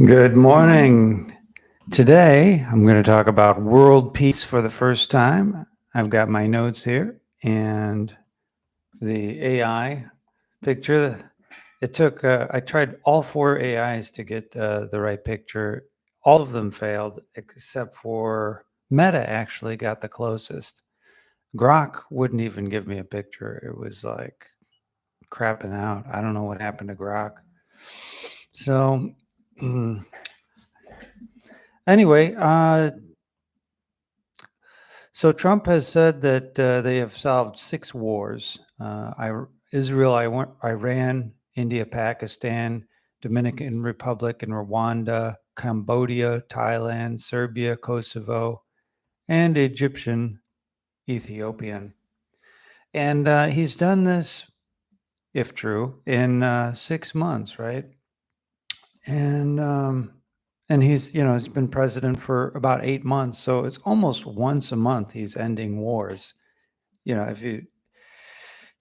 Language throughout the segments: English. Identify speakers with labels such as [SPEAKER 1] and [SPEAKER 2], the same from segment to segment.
[SPEAKER 1] Good morning. Today, I'm going to talk about world peace for the first time. I've got my notes here and the AI picture. It took, I tried all four AIs to get the right picture. All of them failed, except for Meta actually got the closest. Grok wouldn't even give me a picture. It was like crapping out. I don't know what happened to Grok. So, anyway, so Trump has said that they have solved 6 wars: Israel, Iran, India, Pakistan, Dominican Republic, and Rwanda, Cambodia, Thailand, Serbia, Kosovo, and Egyptian, Ethiopian. And he's done this, if true, in 6 months, right? And he's been president for about 8 months, so it's almost once a month he's ending wars. If you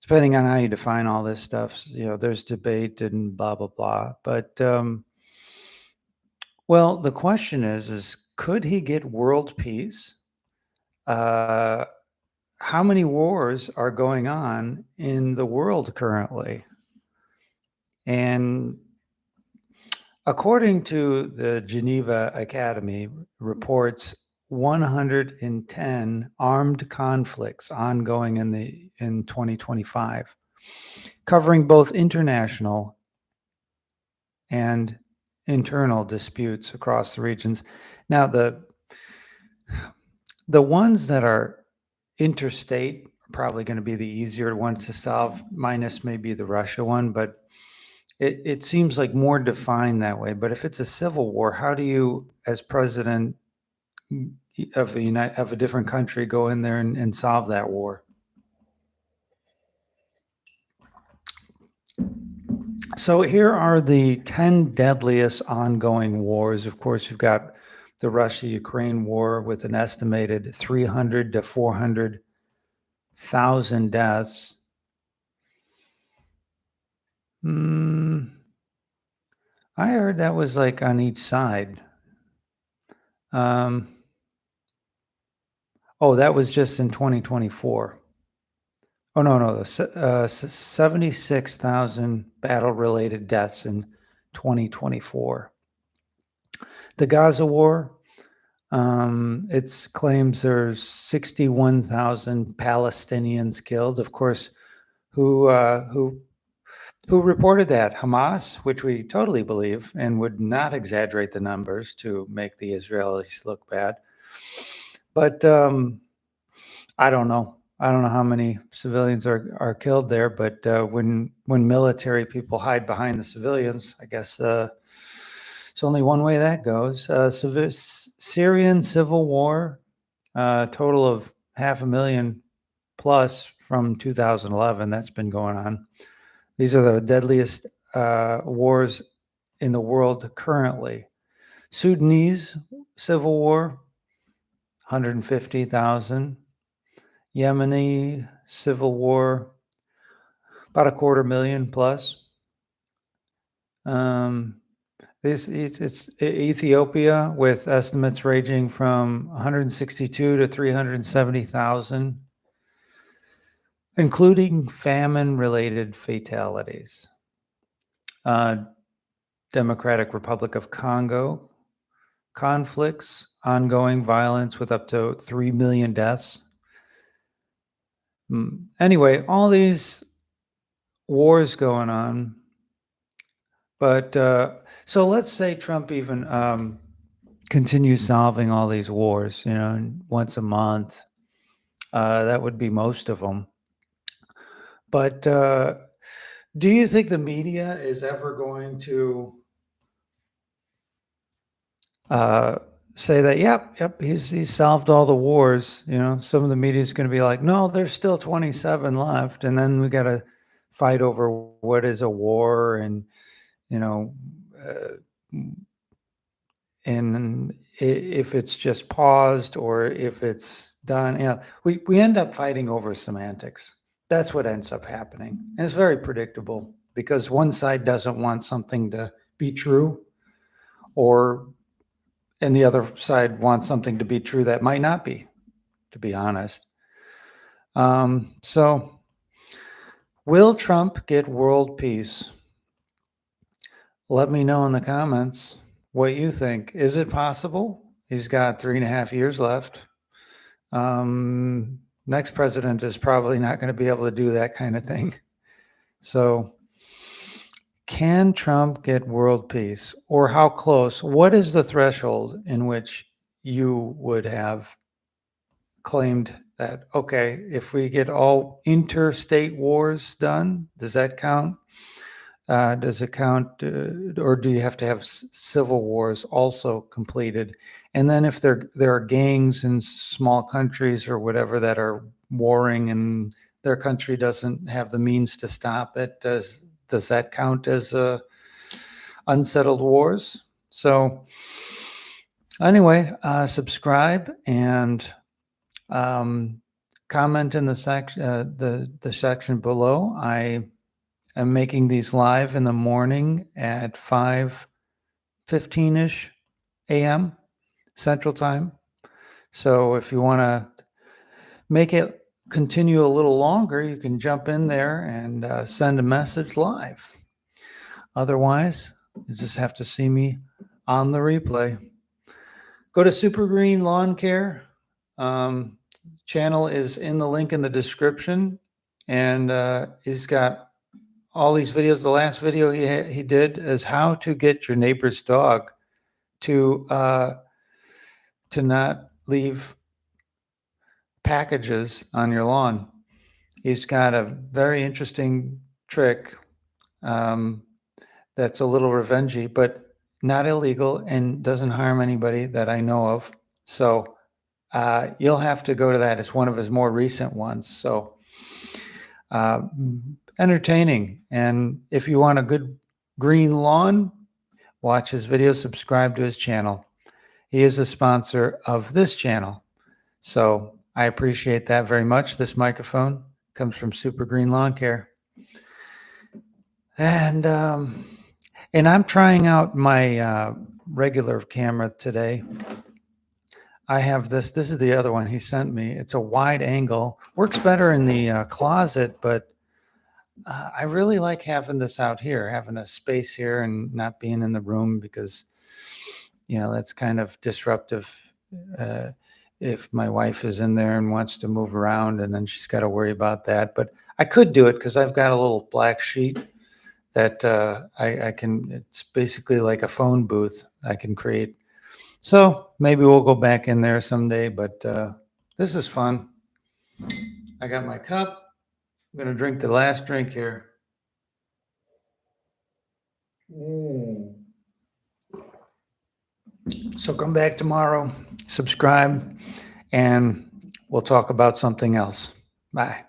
[SPEAKER 1] depending on how you define all this stuff, there's debate and blah blah blah. But well, the question is could he get world peace? Uh, how many wars are going on in the world currently? And according to the Geneva Academy reports, 110 armed conflicts ongoing in 2025, covering both international and internal disputes across the regions. Now, the ones that are interstate are probably going to be the easier ones to solve, minus maybe the Russia one, but it seems like more defined that way. But if it's a civil war, how do you, as president of a different country, go in there and solve that war? So here are the 10 deadliest ongoing wars. Of course, you've got the Russia-Ukraine war with an estimated 300 to 400,000 deaths. I heard that was like on each side. Oh, that was just in 2024. Oh, no, 76,000 battle-related deaths in 2024. The Gaza war, it claims there's 61,000 Palestinians killed. Of course, who reported that? Hamas, which we totally believe and would not exaggerate the numbers to make the Israelis look bad. But I don't know. I don't know how many civilians are killed there, but when military people hide behind the civilians, I guess it's only one way that goes. Syrian civil war, total of 500,000 plus from 2011. That's been going on. These are the deadliest wars in the world currently. Sudanese civil war, 150,000. Yemeni civil war, about 250,000 plus. It's Ethiopia with estimates ranging from 162 to 370,000, including famine-related fatalities. Democratic Republic of Congo, conflicts, ongoing violence with up to 3 million deaths. Anyway, all these wars going on. But so let's say Trump even continues solving all these wars, once a month. That would be most of them. But do you think the media is ever going to say that, yep, he's solved all the wars? Some of the media is going to be like, no, there's still 27 left. And then we got to fight over what is a war and, and if it's just paused or if it's done. We end up fighting over semantics. That's what ends up happening. And it's very predictable because one side doesn't want something to be true and the other side wants something to be true that might not be, to be honest. So will Trump get world peace? Let me know in the comments what you think. Is it possible? He's got 3.5 years left. Next president is probably not going to be able to do that kind of thing. So can Trump get world peace, or how close? What is the threshold in which you would have claimed that, okay, if we get all interstate wars done, does that count? Does it count, or do you have to have civil wars also completed? And then if there are gangs in small countries or whatever that are warring and their country doesn't have the means to stop it, does that count as unsettled wars? So anyway, subscribe and comment in the section below. I am making these live in the morning at 5:15-ish a.m. Central Time. So if you want to make it continue a little longer, you can jump in there and send a message live. Otherwise, you just have to see me on the replay. Go to Super Green Lawn Care. Channel is in the link in the description, and he's got all these videos. The last video he did is how to get your neighbor's dog to not leave packages on your lawn. He's got a very interesting trick that's a little revengey, but not illegal and doesn't harm anybody that I know of. So you'll have to go to that. It's one of his more recent ones. So entertaining. And if you want a good green lawn, watch his video, subscribe to his channel. He is a sponsor of this channel. So I appreciate that very much. This microphone comes from Super Green Lawn Care. And I'm trying out my regular camera today. I have this is the other one he sent me. It's a wide angle, works better in the closet, but I really like having this out here, having a space here and not being in the room, because, that's kind of disruptive. If my wife is in there and wants to move around, and then she's got to worry about that. But I could do it because I've got a little black sheet that I can, it's basically like a phone booth I can create. So maybe we'll go back in there someday, but this is fun. I got my cup. I'm going to drink the last drink here. So come back tomorrow, subscribe, and we'll talk about something else. Bye.